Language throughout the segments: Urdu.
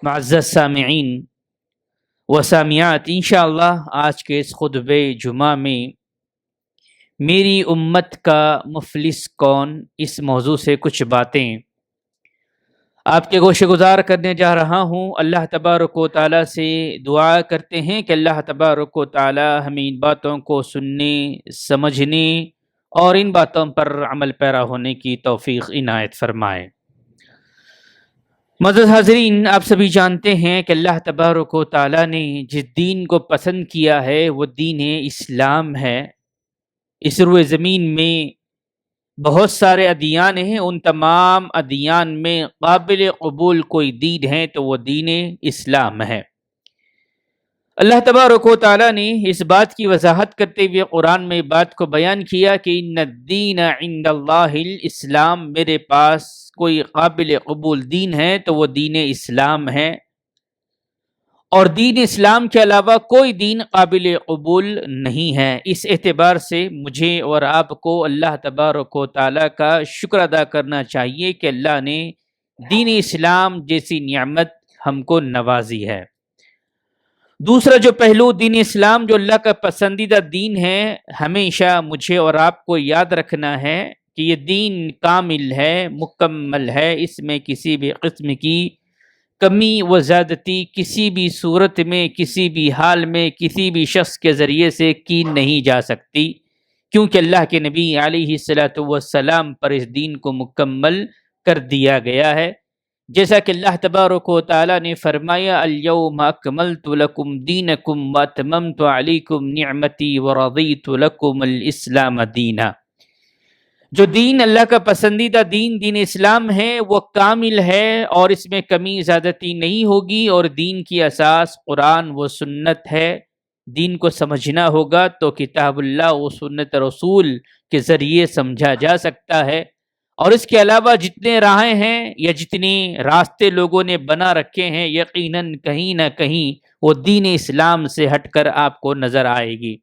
معزز سامعین و سامعات، انشاءاللہ آج کے اس خطبہ جمعہ میں میری امت کا مفلس کون، اس موضوع سے کچھ باتیں آپ کے گوشے گزار کرنے جا رہا ہوں۔ اللہ تبارک و تعالیٰ سے دعا کرتے ہیں کہ اللہ تبارک و تعالیٰ ہمیں ان باتوں کو سننے، سمجھنے اور ان باتوں پر عمل پیرا ہونے کی توفیق عنایت فرمائے۔ معزز حاضرین، آپ سبھی جانتے ہیں کہ اللہ تبارک و تعالیٰ نے جس دین کو پسند کیا ہے وہ دین اسلام ہے۔ اس روئے زمین میں بہت سارے ادیان ہیں، ان تمام ادیان میں قابل قبول کوئی دین ہے تو وہ دین اسلام ہے۔ اللہ تبارک و تعالیٰ نے اس بات کی وضاحت کرتے ہوئے قرآن میں بات کو بیان کیا کہ ان الدین عند اللہ الاسلام، میرے پاس کوئی قابل قبول دین ہے تو وہ دین اسلام ہے، اور دین اسلام کے علاوہ کوئی دین قابل قبول نہیں ہے۔ اس اعتبار سے مجھے اور آپ کو اللہ تبارک و تعالیٰ کا شکر ادا کرنا چاہیے کہ اللہ نے دین اسلام جیسی نعمت ہم کو نوازی ہے۔ دوسرا جو پہلو دین اسلام جو اللہ کا پسندیدہ دین ہے، ہمیشہ مجھے اور آپ کو یاد رکھنا ہے کہ یہ دین کامل ہے، مکمل ہے، اس میں کسی بھی قسم کی کمی و زیادتی کسی بھی صورت میں، کسی بھی حال میں، کسی بھی شخص کے ذریعے سے کی نہیں جا سکتی، کیونکہ اللہ کے نبی علیہ الصلاۃ والسلام پر اس دین کو مکمل کر دیا گیا ہے۔ جیسا کہ اللہ تبارک و تعالیٰ نے فرمایا الیوم اکملت لکم دینکم واتممت علیکم نعمتی ورضیت لکم الاسلام دینا۔ جو دین اللہ کا پسندیدہ دین اسلام ہے وہ کامل ہے اور اس میں کمی زیادتی نہیں ہوگی، اور دین کی اساس قرآن و سنت ہے۔ دین کو سمجھنا ہوگا تو کتاب اللہ و سنت رسول کے ذریعے سمجھا جا سکتا ہے، اور اس کے علاوہ جتنے راہیں ہیں یا جتنے راستے لوگوں نے بنا رکھے ہیں، یقیناً کہیں نہ کہیں وہ دین اسلام سے ہٹ کر آپ کو نظر آئے گی۔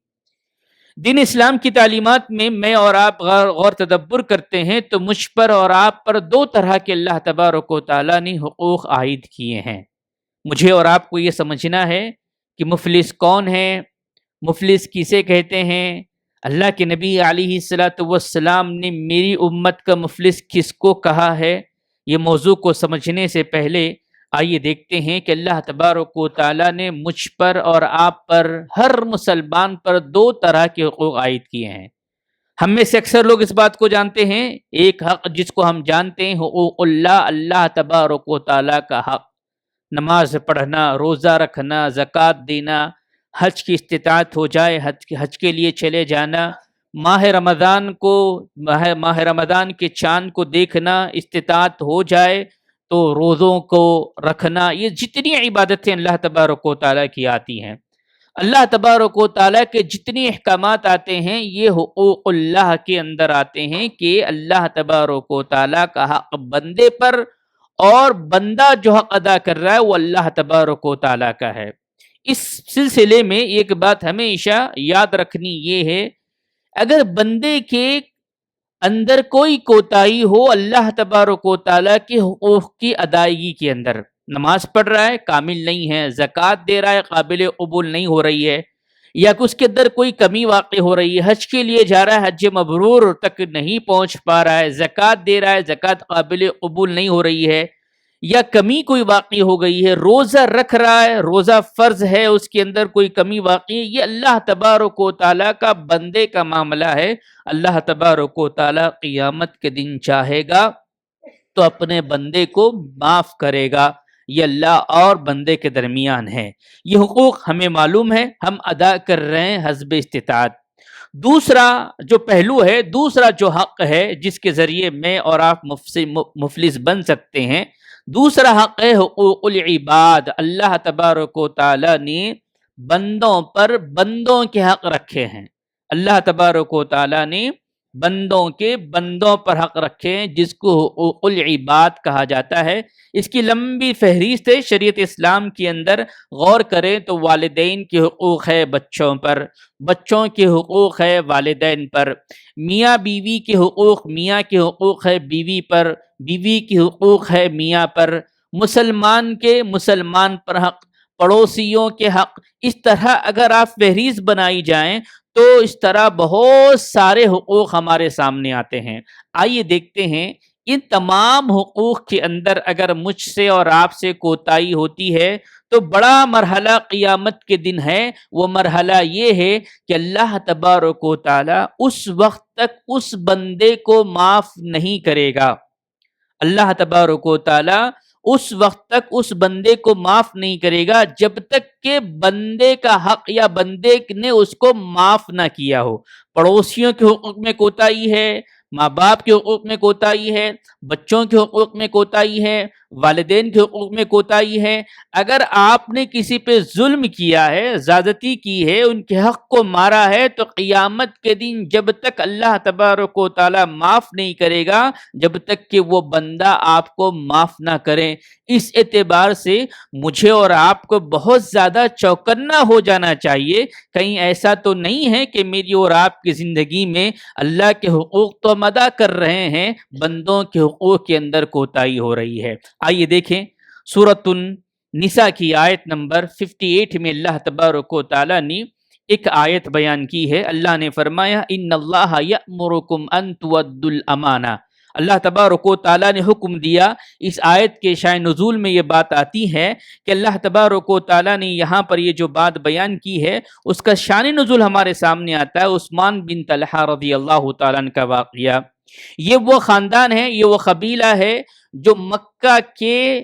دین اسلام کی تعلیمات میں میں اور آپ غور تدبر کرتے ہیں تو مجھ پر اور آپ پر دو طرح کے اللہ تبارک و تعالیٰ نے حقوق عائد کیے ہیں۔ مجھے اور آپ کو یہ سمجھنا ہے کہ مفلس کون ہے، مفلس کسے کہتے ہیں۔ اللہ کے نبی علیہ الصلاۃ والسلام نے میری امت کا مفلس کس کو کہا ہے، یہ موضوع کو سمجھنے سے پہلے آئیے دیکھتے ہیں کہ اللہ تبارک و تعالیٰ نے مجھ پر اور آپ پر، ہر مسلمان پر دو طرح کے حقوق عائد کیے ہیں۔ ہم میں سے اکثر لوگ اس بات کو جانتے ہیں، ایک حق جس کو ہم جانتے ہیں حقوق اللہ، اللہ تبارک و تعالیٰ کا حق، نماز پڑھنا، روزہ رکھنا، زکوٰۃ دینا، حج کی استطاعت ہو جائے حج کے لیے چلے جانا، ماہ رمضان کے چاند کو دیکھنا، استطاعت ہو جائے تو روزوں کو رکھنا، یہ جتنی عبادتیں اللہ تبارک و تعالیٰ کی آتی ہیں، اللہ تبارک و تعالیٰ کے جتنے احکامات آتے ہیں یہ حقوق اللہ کے اندر آتے ہیں کہ اللہ تبارک و تعالیٰ کا حق بندے پر، اور بندہ جو حق ادا کر رہا ہے وہ اللہ تبارک و تعالیٰ کا ہے۔ اس سلسلے میں ایک بات ہمیشہ یاد رکھنی یہ ہے، اگر بندے کے اندر کوئی کوتاہی ہو اللہ تبارک و تعالیٰ کے حقوق کی ادائیگی کے اندر، نماز پڑھ رہا ہے کامل نہیں ہے، زکوٰۃ دے رہا ہے قابل قبول نہیں ہو رہی ہے، یا اس کے اندر کوئی کمی واقع ہو رہی ہے، حج کے لیے جا رہا ہے حج مبرور تک نہیں پہنچ پا رہا ہے، زکوٰۃ دے رہا ہے زکوٰۃ قابل قبول نہیں ہو رہی ہے، یا کمی کوئی واقع ہو گئی ہے، روزہ رکھ رہا ہے، روزہ فرض ہے، اس کے اندر کوئی کمی واقع ہے، یہ اللہ تبارک و تعالیٰ کا بندے کا معاملہ ہے۔ اللہ تبارک و تعالیٰ قیامت کے دن چاہے گا تو اپنے بندے کو معاف کرے گا، یہ اللہ اور بندے کے درمیان ہے۔ یہ حقوق ہمیں معلوم ہے، ہم ادا کر رہے ہیں حسب استطاعت۔ دوسرا جو پہلو ہے، دوسرا جو حق ہے جس کے ذریعے میں اور آپ مفلس بن سکتے ہیں، دوسرا حق ہے حقوق العباد۔ اللہ تبارک و تعالیٰ نے بندوں پر بندوں کے حق رکھے ہیں، اللہ تبارک و تعالیٰ نے بندوں پر حق رکھے ہیں، جس کو حقوق العباد کہا جاتا ہے۔ اس کی لمبی فہرست ہے شریعت اسلام کے اندر، غور کریں تو والدین کے حقوق ہے بچوں پر، بچوں کے حقوق ہے والدین پر، میاں بیوی کے حقوق، میاں کے حقوق ہے بیوی پر، بیوی کے حقوق ہے میاں پر، مسلمان کے مسلمان پر حق، پڑوسیوں کے حق، اس طرح اگر آپ فہرست بنائی جائیں تو اس طرح بہت سارے حقوق ہمارے سامنے آتے ہیں۔ آئیے دیکھتے ہیں ان تمام حقوق کے اندر اگر مجھ سے اور آپ سے کوتاہی ہوتی ہے تو بڑا مرحلہ قیامت کے دن ہے۔ وہ مرحلہ یہ ہے کہ اللہ تبارک و تعالی اس وقت تک اس بندے کو معاف نہیں کرے گا۔ اللہ تبارک و تعالی اس وقت تک اس بندے کو معاف نہیں کرے گا جب تک کہ بندے کا حق یا بندے نے اس کو معاف نہ کیا ہو۔ پڑوسیوں کے حقوق میں کوتاہی ہے، ماں باپ کے حقوق میں کوتاہی ہے، بچوں کے حقوق میں کوتاہی ہے، والدین کے حقوق میں کوتاہی ہے۔ اگر آپ نے کسی پہ ظلم کیا ہے، زیادتی کی ہے، ان کے حق کو مارا ہے، تو قیامت کے دن جب تک اللہ تبارک و تعالی معاف نہیں کرے گا جب تک کہ وہ بندہ آپ کو معاف نہ کرے۔ اس اعتبار سے مجھے اور آپ کو بہت زیادہ چوکنا ہو جانا چاہیے۔ کہیں ایسا تو نہیں ہے کہ میری اور آپ کی زندگی میں اللہ کے حقوق تو ہم ادا کر رہے ہیں، بندوں کے حقوق کے اندر کوتاہی ہو رہی ہے۔ آئیے دیکھیں سورۃ النساء کی آیت نمبر 58 میں اللہ تبارک و تعالی نے ایک آیت بیان کی ہے۔ اللہ نے فرمایا ان اللہ یأمرکم ان تؤدوا الامانہ۔ اللہ تبارک و تعالیٰ نے حکم دیا، اس آیت کے شائن نزول میں یہ بات آتی ہے کہ اللہ تبارک و تعالیٰ نے یہاں پر یہ جو بات بیان کی ہے اس کا شان نزول ہمارے سامنے آتا ہے عثمان بن طلحہ رضی اللہ تعالیٰ عنہ کا واقعہ۔ یہ وہ خاندان ہے، یہ وہ قبیلہ ہے جو مکہ کے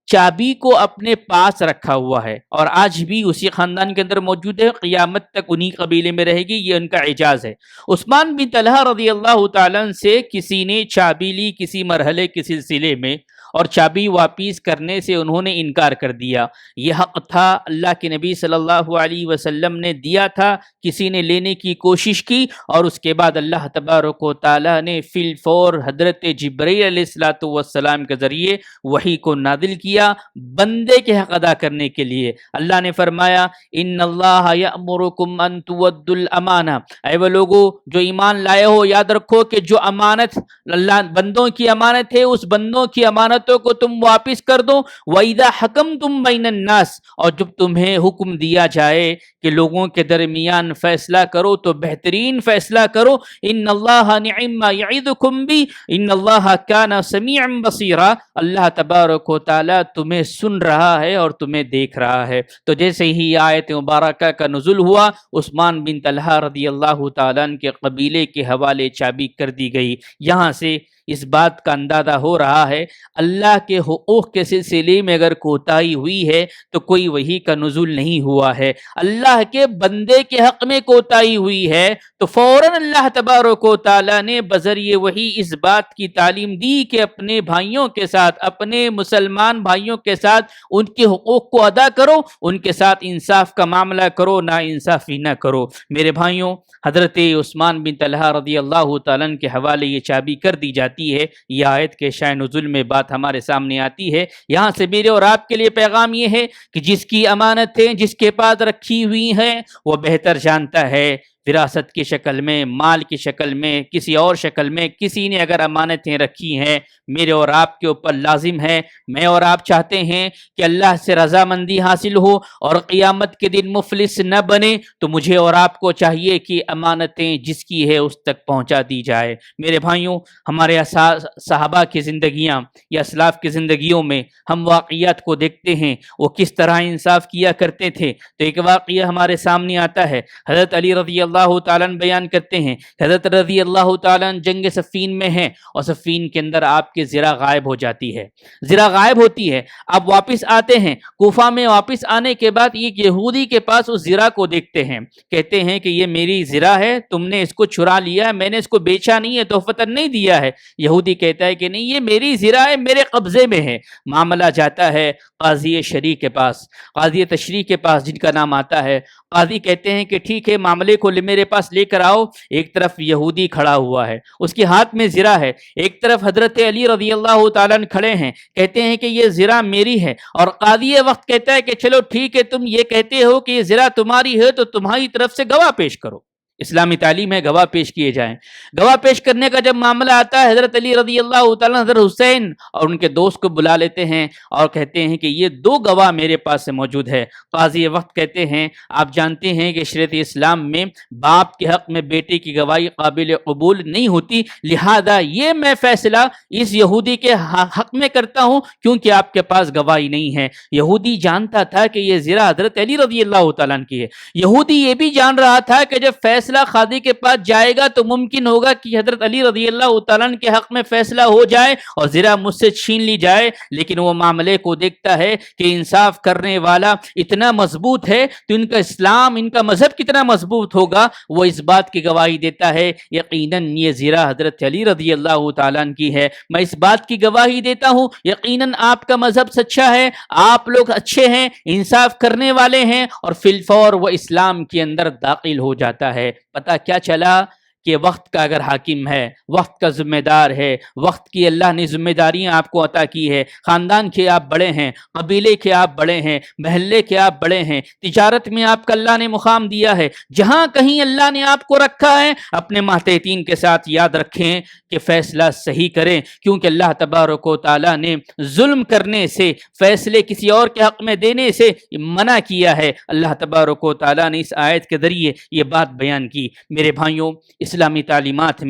چابی کو اپنے پاس رکھا ہوا ہے اور آج بھی اسی خاندان کے اندر موجود ہے، قیامت تک انہی قبیلے میں رہے گی، یہ ان کا اعجاز ہے۔ عثمان بن طلحہ رضی اللہ تعالیٰ عنہ سے کسی نے چابی لی کسی مرحلے کے سلسلے میں اور چابی واپس کرنے سے انہوں نے انکار کر دیا۔ یہ حق تھا، اللہ کے نبی صلی اللہ علیہ وسلم نے دیا تھا، کسی نے لینے کی کوشش کی اور اس کے بعد اللہ تبارک و تعالیٰ نے فی الفور حضرت جبرائیل علیہ السلام کے ذریعے وحی کو نازل کیا بندے کے حق ادا کرنے کے لیے۔ اللہ نے فرمایا ان اللہ یأمرکم ان تؤدوا الامانہ، اے وہ لوگو جو ایمان لائے ہو، یاد رکھو کہ جو امانت اللہ بندوں کی امانت ہے اس بندوں کی امانتوں کو تم واپس کر دو۔ وَإِذَا حَكَمْتُمْ بَيْنَ النَّاسِ، اور جب تمہیں حکم دیا جائے کہ لوگوں کے درمیان فیصلہ کرو تو بہترین فیصلہ کرو۔ ان اللہ نعم ما یعظکم بہ ان اللہ کان سمیعا بصیرا، اللہ تبارک و تعالی تمہیں سن رہا ہے اور تمہیں دیکھ رہا ہے۔ تو جیسے ہی آیت مبارکہ کا نزول ہوا عثمان بن طلحہ رضی اللہ تعالیٰ عنہ کے قبیلے کے حوالے چابی کر دی گئی۔ یہاں سے اس بات کا اندازہ ہو رہا ہے اللہ کے حقوق کے سلسلے میں اگر کوتاہی ہوئی ہے تو کوئی وحی کا نزول نہیں ہوا ہے۔ اللہ کے بندے کے حق میں کوتاہی ہوئی ہے تو فوراً اللہ تبارک و تعالیٰ نے بذریعہ وحی اس بات کی تعلیم دی کہ اپنے بھائیوں کے ساتھ، اپنے مسلمان بھائیوں کے ساتھ ان کے حقوق کو ادا کرو، ان کے ساتھ انصاف کا معاملہ کرو، نا انصافی نہ کرو۔ میرے بھائیوں، حضرت عثمان بن طلحہ رضی اللہ تعالیٰ عنہ کے حوالے یہ چابی کر دی جاتی ہے۔ یہ آیت کے شائن نزول میں بات ہمارے سامنے آتی ہے۔ یہاں سے میرے اور آپ کے لیے پیغام یہ ہے کہ جس کی امانتیں جس کے پاس رکھی ہوئی ہیں وہ بہتر جانتا ہے، وراثت کی شکل میں، مال کی شکل میں، کسی اور شکل میں کسی نے اگر امانتیں رکھی ہیں میرے اور آپ کے اوپر لازم ہے، میں اور آپ چاہتے ہیں کہ اللہ سے رضامندی حاصل ہو اور قیامت کے دن مفلس نہ بنے، تو مجھے اور آپ کو چاہیے کہ امانتیں جس کی ہے اس تک پہنچا دی جائے۔ میرے بھائیوں، ہمارے صحابہ کی زندگیاں یا اسلاف کی زندگیوں میں ہم واقعات کو دیکھتے ہیں، وہ کس طرح انصاف کیا کرتے تھے۔ تو ایک واقعہ ہمارے سامنے آتا ہے، حضرت علی رضی اللہ تعالیٰ عنہ بیان کرتے ہیں، حضرت رضی اللہ تعالیٰ عنہ جنگ صفین میں ہیں اور صفین کے اندر آپ کی زرہ غائب ہو جاتی ہے، زرہ غائب ہوتی ہے۔ آپ واپس آتے ہیں، کوفہ میں واپس آنے کے بعد ایک یہودی کے پاس اس زرہ کو دیکھتے ہیں، کہتے ہیں کہ یہ میری زرہ ہے، تم نے اس کو چرا لیا ہے، میں نے اس کو بیچا نہیں ہے، تحفتاً نہیں دیا ہے۔ یہودی کہتا ہے کہ نہیں، یہ میری زرہ ہے، میرے قبضے میں ہے۔ معاملہ جاتا ہے قاضی شریع کے پاس، قاضی تشریع کے پاس جن کا نام آتا ہے۔ قاضی کہتے ہیں کہ ٹھیک ہے، معاملے کو میرے پاس لے کر آؤ۔ ایک طرف یہودی کھڑا ہوا ہے، اس کے ہاتھ میں زرہ ہے، ایک طرف حضرت علی رضی اللہ تعالیٰ عنہ کھڑے ہیں، کہتے ہیں کہ یہ زرہ میری ہے، اور قاضی وقت کہتا ہے کہ چلو ٹھیک ہے، تم یہ کہتے ہو کہ یہ زرہ تمہاری ہے تو تمہاری طرف سے گواہ پیش کرو۔ اسلامی تعلیم ہے گواہ پیش کیے جائیں. گواہ پیش کرنے کا جب معاملہ آتا ہے حضرت علی رضی اللہ تعالیٰ حضرت حسین اور ان کے دوست کو بلا لیتے ہیں اور کہتے ہیں کہ یہ 2 گواہ میرے پاس سے موجود ہے. قاضی وقت کہتے ہیں آپ جانتے ہیں کہ شریعت اسلام میں باپ کے حق میں بیٹے کی گواہی قابل قبول نہیں ہوتی، لہذا یہ میں فیصلہ اس یہودی کے حق میں کرتا ہوں کیونکہ آپ کے پاس گواہی نہیں ہے. یہودی جانتا تھا کہ یہ زرہ حضرت علی رضی اللہ تعالیٰ کی ہے. یہودی یہ بھی جان رہا تھا کہ جب فیصلہ قاضی کے پاس جائے گا تو ممکن ہوگا کہ حضرت علی رضی اللہ تعالیٰ کے حق میں فیصلہ ہو جائے اور زرہ مجھ سے چھین لی جائے، لیکن وہ معاملے کو دیکھتا ہے کہ انصاف کرنے والا اتنا مضبوط ہے تو ان کا اسلام، ان کا مذہب کتنا مضبوط ہوگا. وہ اس بات کی گواہی دیتا ہے یقیناً یہ زرہ حضرت علی رضی اللہ تعالیٰ کی ہے. میں اس بات کی گواہی دیتا ہوں یقیناً آپ کا مذہب سچا ہے، آپ لوگ اچھے ہیں، انصاف کرنے والے ہیں. اور فی الفور وہ اسلام کے اندر داخل ہو جاتا ہے. پتہ کیا چلا کہ وقت کا اگر حاکم ہے، وقت کا ذمہ دار ہے، وقت کی اللہ نے ذمہ داریاں آپ کو عطا کی ہے. خاندان کے آپ بڑے ہیں، قبیلے کے آپ بڑے ہیں، محلے کے آپ بڑے ہیں، تجارت میں آپ کا اللہ نے مقام دیا ہے. جہاں کہیں اللہ نے آپ کو رکھا ہے اپنے ماتحتین کے ساتھ یاد رکھیں کہ فیصلہ صحیح کریں، کیونکہ اللہ تبارک و تعالیٰ نے ظلم کرنے سے، فیصلے کسی اور کے حق میں دینے سے منع کیا ہے. اللہ تبارک و تعالیٰ نے اس آیت کے ذریعے یہ بات بیان کی. میرے بھائیوں، اسلامی تعلیمات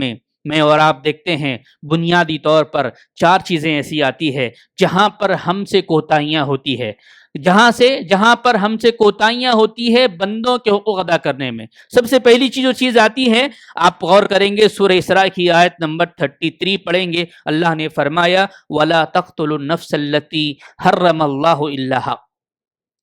میں اور آپ دیکھتے ہیں بنیادی طور پر 4 چیزیں ایسی آتی ہے جہاں پر ہم سے کوتاہیاں ہوتی ہے، جہاں پر ہم سے کوتاہیاں ہوتی ہے بندوں کے حقوق ادا کرنے میں. سب سے پہلی جو چیز آتی ہے، آپ غور کریں گے سورہ اسراء کی آیت نمبر 33 پڑھیں گے. اللہ نے فرمایا وَلَا تَقْتُلُوا النَّفْسَ الَّتِي حَرَّمَ اللَّهُ إِلَّا حَقًّا.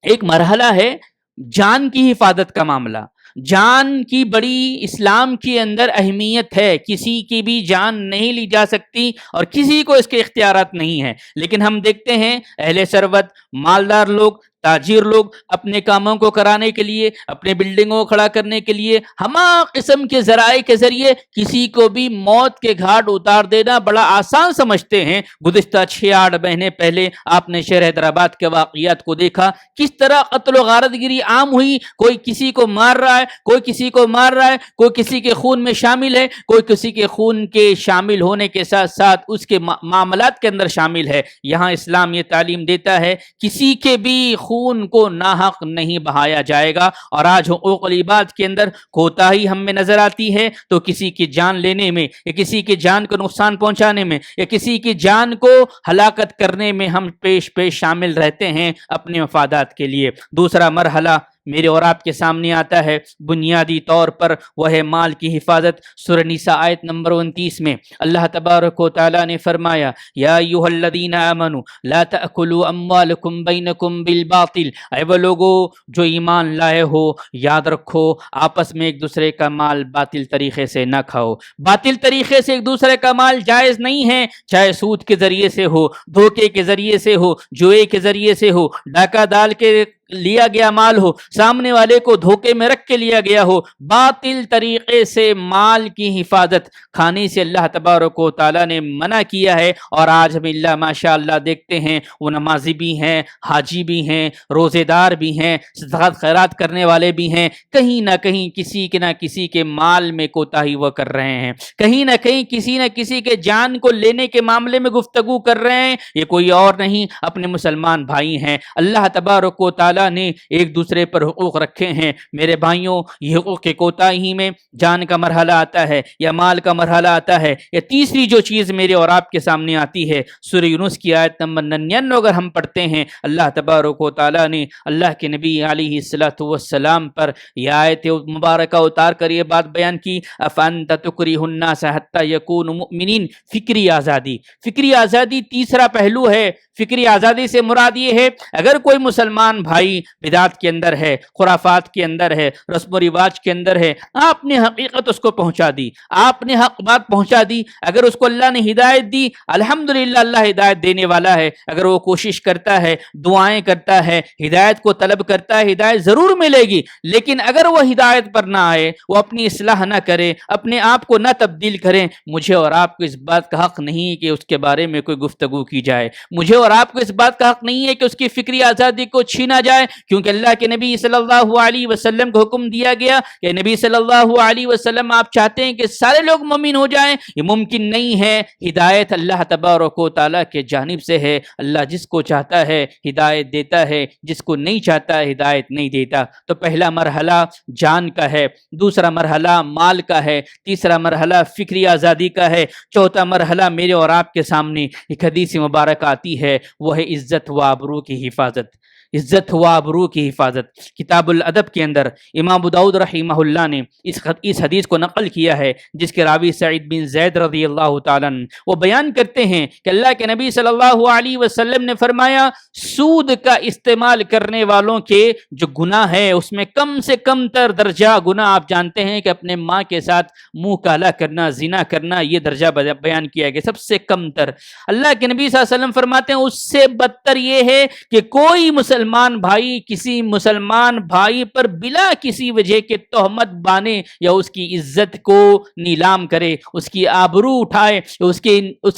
ایک مرحلہ ہے جان کی حفاظت کا معاملہ. جان کی بڑی اسلام کے اندر اہمیت ہے، کسی کی بھی جان نہیں لی جا سکتی اور کسی کو اس کے اختیارات نہیں ہیں. لیکن ہم دیکھتے ہیں اہل ثروت، مالدار لوگ، تاجر لوگ اپنے کاموں کو کرانے کے لیے، اپنے بلڈنگوں کو کھڑا کرنے کے لیے ہما قسم کے ذرائع کے ذریعے کسی کو بھی موت کے گھاٹ اتار دینا بڑا آسان سمجھتے ہیں. گزشتہ 6-8 مہینے پہلے آپ نے شہر حیدرآباد کے واقعات کو دیکھا، کس طرح قتل و غارت گیری عام ہوئی. کوئی کسی کو مار رہا ہے، کوئی کسی کو مار رہا ہے، کوئی کسی کے خون میں شامل ہے، کوئی کسی کے خون کے شامل ہونے کے ساتھ ساتھ اس کے معاملات کے اندر شامل ہے. یہاں اسلام یہ تعلیم دیتا ہے کسی کے بھی خون کو ناحق نہیں بہایا جائے گا. اور آج حقوق العباد کے اندر کوتاہی ہم میں نظر آتی ہے تو کسی کی جان لینے میں یا کسی کی جان کو نقصان پہنچانے میں یا کسی کی جان کو ہلاکت کرنے میں ہم پیش شامل رہتے ہیں اپنے مفادات کے لیے. دوسرا مرحلہ میرے اور آپ کے سامنے آتا ہے بنیادی طور پر، وہ ہے مال کی حفاظت. سورہ نساء آیت نمبر 29 میں اللہ تبارک و تعالیٰ نے فرمایا یا ایھا الذین آمنوا لا تأکلوا اموالکم بینکم بالباطل. اے وہ لوگو جو ایمان لائے ہو، یاد رکھو آپس میں ایک دوسرے کا مال باطل طریقے سے نہ کھاؤ. باطل طریقے سے ایک دوسرے کا مال جائز نہیں ہے، چاہے سود کے ذریعے سے ہو، دھوکے کے ذریعے سے ہو، جوئے کے ذریعے سے ہو، ڈاکہ ڈال کے لیا گیا مال ہو، سامنے والے کو دھوکے میں رکھ کے لیا گیا ہو. باطل طریقے سے مال کی حفاظت کھانے سے اللہ تبارک و تعالیٰ نے منع کیا ہے. اور آج ہم اللہ ماشاء اللہ دیکھتے ہیں وہ نمازی بھی ہیں، حاجی بھی ہیں، روزے دار بھی ہیں، صدقات خیرات کرنے والے بھی ہیں، کہیں نہ کہیں کسی کے نہ کسی کے مال میں کوتاہی وہ کر رہے ہیں، کہیں نہ کہیں کسی نہ کسی کے جان کو لینے کے معاملے میں گفتگو کر رہے ہیں. یہ کوئی اور نہیں اپنے مسلمان بھائی ہیں. اللہ تبارک و تعالیٰ نے ایک دوسرے پر حقوق رکھے ہیں. میرے بھائیوں، یہ حقوق کے کوتاہی میں جان کا مرحلہ آتا ہے یا مال کا مرحلہ آتا ہے. یا تیسری جو چیز میرے اور آپ کے سامنے آتی ہے سورہ یونس کی آیت نمبر 99 اگر ہم پڑھتے ہیں، اللہ تبارک و تعالیٰ نے اللہ کے نبی علیہ الصلوۃ والسلام پر یہ آیت مبارکہ اتار کر یہ بات بیان کی افانت تکرہ الناس حتی یکونوا مؤمنین. فکری آزادی، فکری آزادی تیسرا پہلو ہے. فکری آزادی سے مراد یہ ہے اگر کوئی مسلمان بھائی بدعت کے اندر ہے، خرافات کے اندر ہے، رسم و رواج کے اندر ہے، آپ نے حقیقت اس کو پہنچا دی، آپ نے حق بات پہنچا دی. اگر اس کو اللہ نے ہدایت دی، الحمدللہ اللہ ہدایت دینے والا ہے. اگر وہ کوشش کرتا ہے، دعائیں کرتا ہے، ہدایت کو طلب کرتا ہے، ہدایت ضرور ملے گی. لیکن اگر وہ ہدایت پر نہ آئے، وہ اپنی اصلاح نہ کرے، اپنے آپ کو نہ تبدیل کرے، مجھے اور آپ کو اس بات کا حق نہیں کہ اس کے بارے میں کوئی گفتگو کی جائے. مجھے اور آپ کو اس بات کا حق نہیں ہے کہ اس کی فکری آزادی کو چھینا جائے. جائے, کیونکہ اللہ کے نبی صلی اللہ علیہ وسلم کو حکم دیا گیا کہ نبی صلی اللہ علیہ وسلم آپ چاہتے ہیں کہ سارے لوگ مومن ہو جائیں, یہ ممکن نہیں ہے. ہدایت اللہ تبارک و تعالیٰ کے جانب سے ہے. اللہ جس کو چاہتا ہے ہدایت دیتا ہے, جس کو نہیں چاہتا ہدایت نہیں دیتا. تو پہلا مرحلہ جان کا ہے, دوسرا مرحلہ مال کا ہے, تیسرا مرحلہ فکری آزادی کا ہے, چوتھا مرحلہ میرے اور آپ کے سامنے ایک حدیث مبارک آتی ہے, وہ ہے عزت و آبرو کی حفاظت. عزت و آبرو کی حفاظت. کتاب الادب کے اندر امام ابو داؤد رحمہ اللہ نے اس حدیث کو نقل کیا ہے, جس کے راوی سعید بن زید رضی اللہ تعالیٰ عنہ وہ بیان کرتے ہیں کہ اللہ کے نبی صلی اللہ علیہ وسلم نے فرمایا, سود کا استعمال کرنے والوں کے جو گناہ ہے اس میں کم سے کم تر درجہ گناہ آپ جانتے ہیں کہ اپنے ماں کے ساتھ منہ کالا کرنا, زنا کرنا, یہ درجہ بیان کیا گیا سب سے کم تر. اللہ کے نبی صلی اللہ علیہ وسلم فرماتے ہیں اس سے بدتر یہ ہے کہ کوئی مسلمان بھائی کسی مسلمان بھائی پر بلا کسی وجہ کے تہمت بانے یا اس کی عزت کو نیلام کرے, اس کی آبرو اٹھائے, اس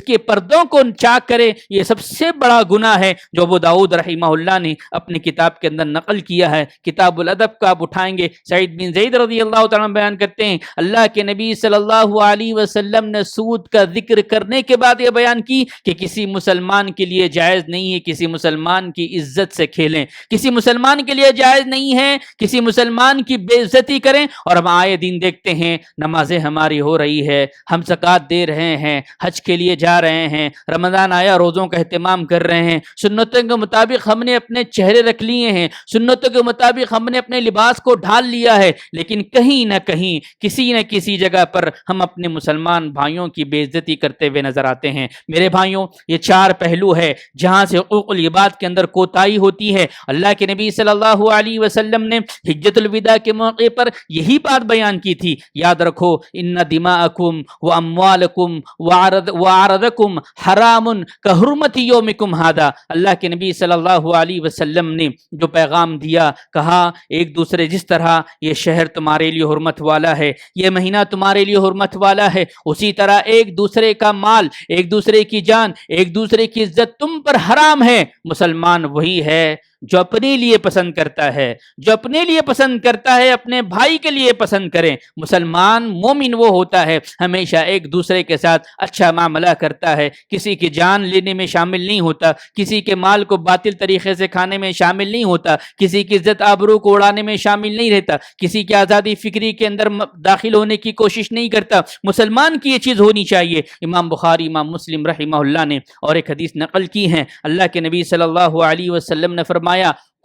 کے پردوں کو چاک کرے. یہ سب سے بڑا گناہ ہے جو ابو داؤد رحمہ اللہ نے اپنی کتاب کے اندر نقل کیا ہے. کتاب الادب کا آپ اٹھائیں گے, سعید بن زید رضی اللہ تعالیٰ بیان کرتے ہیں اللہ کے نبی صلی اللہ علیہ وسلم نے سود کا ذکر کرنے کے بعد یہ بیان کی کہ کسی مسلمان کے لیے جائز نہیں ہے کسی مسلمان کی عزت سے کھیلیں, کسی مسلمان کے لیے جائز نہیں ہے کسی مسلمان کی بے عزتی کریں. اور ہم آئے دن دیکھتے ہیں نمازیں ہماری ہو رہی ہے, ہم زکوٰۃ دے رہے ہیں, حج کے لیے جا رہے ہیں, رمضان آیا روزوں کا اہتمام کر رہے ہیں, سنتوں کے مطابق ہم نے اپنے چہرے رکھ لیے ہیں, سنتوں کے مطابق ہم نے اپنے لباس کو ڈھال لیا ہے, لیکن کہیں نہ کہیں کسی نہ کسی جگہ پر ہم اپنے مسلمان بھائیوں کی بے عزتی کرتے ہوئے نظر آتے ہیں. میرے بھائیوں, یہ چار پہلو ہے جہاں سے حقوق العباد کے اندر کوتاہی ہوتی ہے. اللہ کے نبی صلی اللہ علیہ وسلم نے حجۃ الوداع کے موقع پر یہی بات بیان کی تھی. یاد رکھو, ان دماءکم و اموالکم وعرضکم حرام کحرمت یومکم ھذا. اللہ کے نبی صلی اللہ علیہ وسلم نے جو پیغام دیا, کہا ایک دوسرے جس طرح یہ شہر تمہارے لیے حرمت والا ہے, یہ مہینہ تمہارے لیے حرمت والا ہے, اسی طرح ایک دوسرے کا مال, ایک دوسرے کی جان, ایک دوسرے کی عزت تم پر حرام ہے. مسلمان وہی ہے جو اپنے لیے پسند کرتا ہے, جو اپنے لیے پسند کرتا ہے اپنے بھائی کے لیے پسند کریں. مسلمان مومن وہ ہوتا ہے ہمیشہ ایک دوسرے کے ساتھ اچھا معاملہ کرتا ہے, کسی کی جان لینے میں شامل نہیں ہوتا, کسی کے مال کو باطل طریقے سے کھانے میں شامل نہیں ہوتا, کسی کی عزت آبرو کو اڑانے میں شامل نہیں رہتا, کسی کی آزادی فکری کے اندر داخل ہونے کی کوشش نہیں کرتا. مسلمان کی یہ چیز ہونی چاہیے. امام بخاری, امام مسلم رحمہ اللہ نے اور ایک حدیث نقل کی ہے. اللہ کے نبی صلی اللہ علیہ وسلم نے فرمایا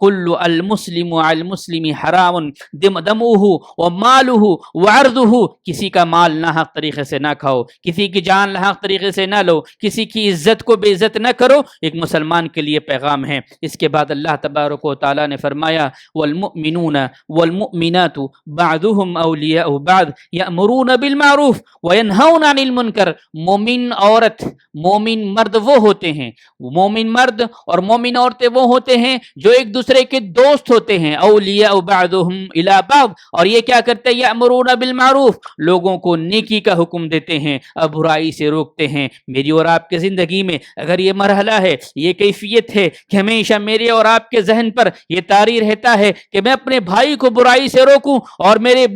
کل المسلم علی المسلم حرام دمہ ومالہ وعرضہ. کسی کا مال ناحق طریقے سے نہ کھاؤ, کسی کی جان ناحق طریقے سے نہ لو, کسی کی عزت کو بے عزت نہ کرو. ایک مسلمان کے لیے پیغام ہے. اس کے بعد اللہ تبارک و تعالی نے فرمایا والمؤمنون والمؤمنات بعضهم اولیاء بعض یأمرون بالمعروف وینہون عن المنکر. مومن عورت, مومن مرد وہ ہوتے ہیں, مومن مرد اور مومن عورتیں وہ ہوتے ہیں جو ایک دوسرے کے دوست ہوتے ہیں. اولیاء بعضهم الی بعض. اور یہ کیا کرتے ہیں, یأمرون بالمعروف, لوگوں کو نیکی کا حکم دیتے ہیں, برائی سے روکتے ہیں. میری اور آپ کے زندگی میں اگر یہ مرحلہ ہے, یہ کیفیت ہے کہ ہمیشہ میرے اور آپ کے ذہن پر یہ طاری رہتا ہے کہ میں اپنے بھائی کو برائی سے روکوں اور میرے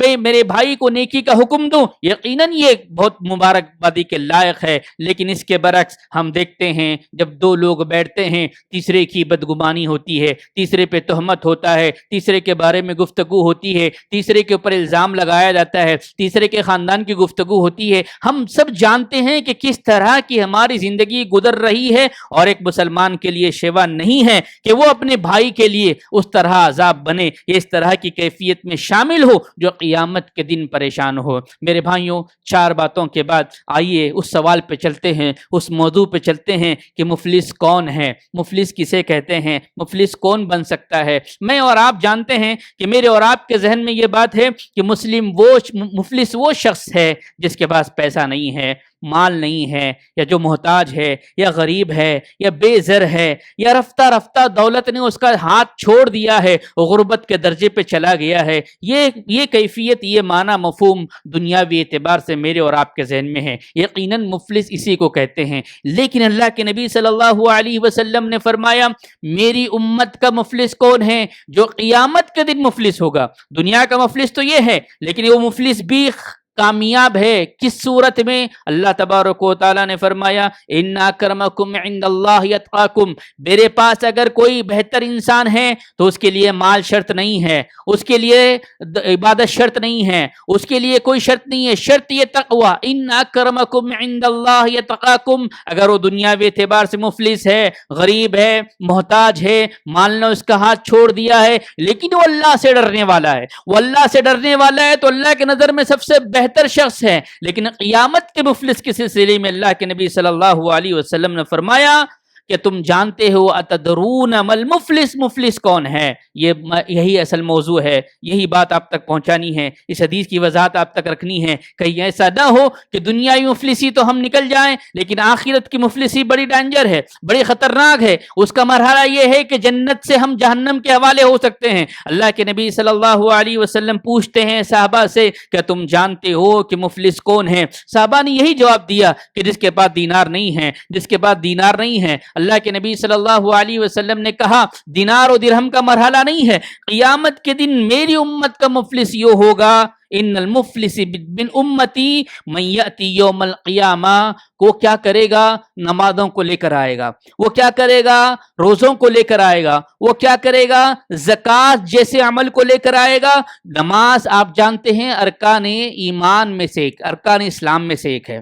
بھائی کو نیکی کا حکم دوں, یقیناً یہ بہت مبارکبادی کے لائق ہے. لیکن اس کے برعکس ہم دیکھتے ہیں جب دو لوگ بیٹھتے ہیں, تیسرے کی بدگمانی ہوتی ہے, تیسرے پہ تہمت ہوتا ہے, تیسرے کے بارے میں گفتگو ہوتی ہے, تیسرے کے اوپر الزام لگایا جاتا ہے, تیسرے کے خاندان کی گفتگو ہوتی ہے. ہم سب جانتے ہیں کہ کس طرح کی ہماری زندگی گزر رہی ہے, اور ایک مسلمان کے لیے شیوا نہیں ہے کہ وہ اپنے بھائی کے لیے اس طرح عذاب بنے, اس طرح کی کیفیت میں شامل ہو جو قیامت کے دن پریشان ہو. میرے بھائیوں, چار باتوں کے بعد آئیے اس سوال پہ چلتے ہیں, اس موضوع پہ چلتے ہیں کہ مفلس کون ہے, مفلس کسے کہتے ہیں, مفلس کون بن سکتا ہے. میں اور آپ جانتے ہیں کہ میرے اور آپ کے ذہن میں یہ بات ہے کہ مفلس وہ شخص ہے جس کے پاس پیسہ نہیں ہے, مال نہیں ہے، یا جو محتاج ہے یا غریب ہے یا بے زر ہے، یا رفتہ رفتہ دولت نے اس کا ہاتھ چھوڑ دیا ہے، غربت کے درجے پہ چلا گیا ہے، یہ کیفیت، یہ معنی مفہوم دنیاوی اعتبار سے میرے اور آپ کے ذہن میں ہے، یقیناً مفلس اسی کو کہتے ہیں۔ لیکن اللہ کے نبی صلی اللہ علیہ وسلم نے فرمایا میری امت کا مفلس کون ہے؟ جو قیامت کے دن مفلس ہوگا۔ دنیا کا مفلس تو یہ ہے، لیکن وہ مفلس بھی کامیاب ہے کس صورت میں؟ اللہ تبارک و تعالیٰ نے فرمایا ان اکرمکم عند اللہ یتقاکم، میرے پاس اگر کوئی بہتر انسان ہے تو اس کے لیے مال شرط نہیں ہے، اس کے لیے عبادت شرط نہیں ہے، اس کے لیے کوئی شرط نہیں ہے، شرط یہ تقوی، ان اکرمکم عند اللہ یتقاکم۔ اگر وہ دنیاوی اعتبار سے مفلس ہے، غریب ہے، محتاج ہے، مال نے اس کا ہاتھ چھوڑ دیا ہے، لیکن وہ اللہ سے ڈرنے والا ہے، وہ اللہ سے ڈرنے والا ہے تو اللہ کے نظر میں سب سے بہتر شخص ہے۔ لیکن قیامت کے مفلس کے سلسلے میں اللہ کے نبی صلی اللہ علیہ وسلم نے فرمایا کہ تم جانتے ہو اتدرون مل مفلس، مفلس کون ہے؟ یہی اصل موضوع ہے، یہی بات آپ تک پہنچانی ہے، اس حدیث کی وضاحت آپ تک رکھنی ہے، کہیں ایسا نہ ہو کہ دنیاوی مفلسی تو ہم نکل جائیں لیکن آخرت کی مفلسی بڑی ڈینجر ہے، بڑی خطرناک ہے، اس کا مرحلہ یہ ہے کہ جنت سے ہم جہنم کے حوالے ہو سکتے ہیں۔ اللہ کے نبی صلی اللہ علیہ وسلم پوچھتے ہیں صحابہ سے کہ تم جانتے ہو کہ مفلس کون ہے؟ صحابہ نے یہی جواب دیا کہ جس کے پاس دینار نہیں ہے، جس کے پاس دینار نہیں ہے۔ اللہ کے نبی صلی اللہ علیہ وسلم نے کہا دینار و درہم کا مرحلہ نہیں ہے، قیامت کے دن میری امت کا مفلس یہ ہوگا ان المفلس من امتی من یاتی یوم القیامہ، کو کیا کرے گا؟ نمازوں کو لے کر آئے گا، وہ کیا کرے گا؟ روزوں کو لے کر آئے گا، وہ کیا کرے گا؟ زکوٰۃ جیسے عمل کو لے کر آئے گا۔ نماز آپ جانتے ہیں ارکان ایمان میں سے ایک، ارکان اسلام میں سے ایک ہے،